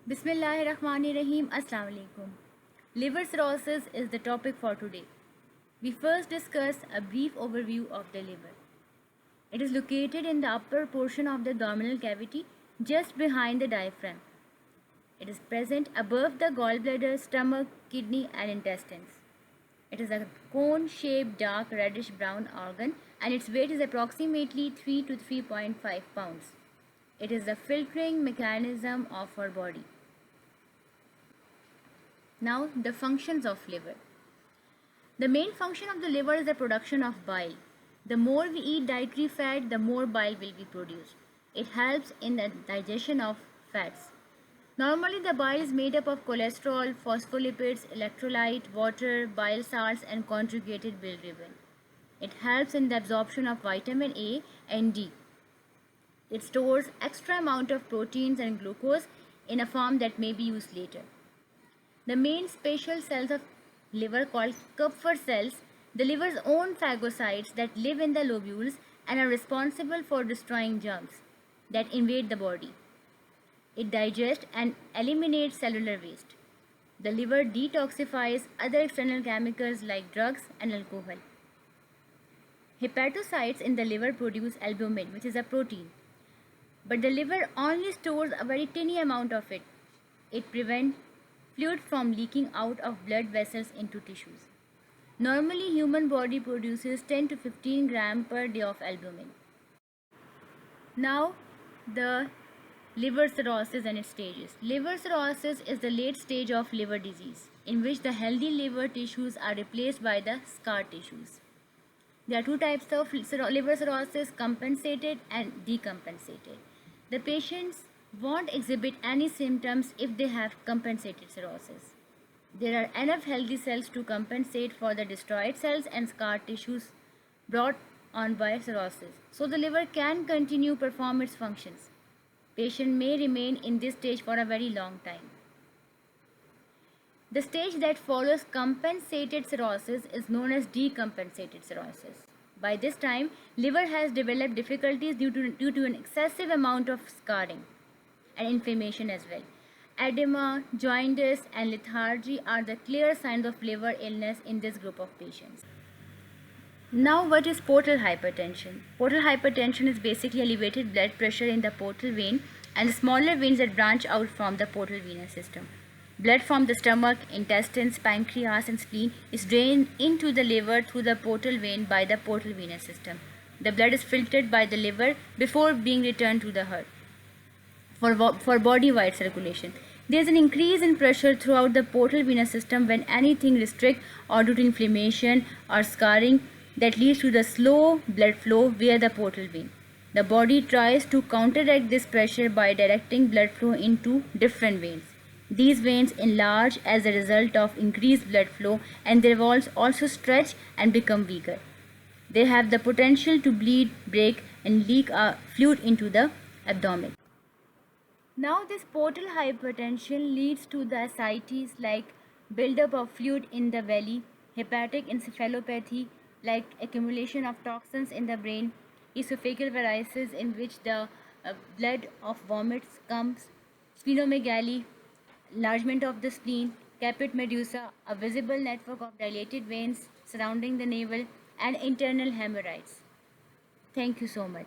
Bismillahirrahmanirrahim. Assalamu alaikum. Liver cirrhosis is the topic for today. We first discuss a brief overview of the liver. It is located in the upper portion of the abdominal cavity, just behind the diaphragm. It is present above the gallbladder, stomach, kidney, and intestines. It is a cone-shaped, dark reddish-brown organ, and its weight is approximately 3 to 3.5 pounds. It is the filtering mechanism of our body. Now, the functions of liver. The main function of the liver is the production of bile. The more we eat dietary fat, the more bile will be produced. It helps in the digestion of fats. Normally, the bile is made up of cholesterol, phospholipids, electrolyte, water, bile salts, and conjugated bilirubin. It helps in the absorption of vitamin A and D. It stores extra amount of proteins and glucose in a form that may be used later. The main spatial cells of liver called Kupffer cells, the liver's own phagocytes that live in the lobules and are responsible for destroying germs that invade the body. It digests and eliminates cellular waste. The liver detoxifies other external chemicals like drugs and alcohol. Hepatocytes in the liver produce albumin, which is a protein. But the liver only stores a very tiny amount of it. It prevents fluid from leaking out of blood vessels into tissues. Normally, human body produces 10 to 15 grams per day of albumin. Now, the liver cirrhosis and its stages. Liver cirrhosis is the late stage of liver disease in which the healthy liver tissues are replaced by the scar tissues. There are two types of liver cirrhosis, compensated and decompensated. The patients won't exhibit any symptoms if they have compensated cirrhosis. There are enough healthy cells to compensate for the destroyed cells and scar tissues brought on by cirrhosis, so the liver can continue perform its functions. Patient may remain in this stage for a very long time. The stage that follows compensated cirrhosis is known as decompensated cirrhosis. By this time, liver has developed difficulties due to an excessive amount of scarring and inflammation as well. Edema, jaundice, and lethargy are the clear signs of liver illness in this group of patients. Now, what is portal hypertension? Portal hypertension is basically elevated blood pressure in the portal vein and the smaller veins that branch out from the portal venous system. Blood from the stomach, intestines, pancreas, and spleen is drained into the liver through the portal vein by the portal venous system. The blood is filtered by the liver before being returned to the heart for body-wide circulation. There is an increase in pressure throughout the portal venous system when anything restricts or due to inflammation or scarring that leads to the slow blood flow via the portal vein. The body tries to counteract this pressure by directing blood flow into different veins. These veins enlarge as a result of increased blood flow and their walls also stretch and become weaker. They have the potential to bleed, break, and leak fluid into the abdomen. Now, this portal hypertension leads to the ascites like buildup of fluid in the belly, hepatic encephalopathy like accumulation of toxins in the brain, esophageal varices in which the blood of vomits comes, splenomegaly, enlargement of the spleen, caput medusa, a visible network of dilated veins surrounding the navel, and internal hemorrhoids. Thank you so much.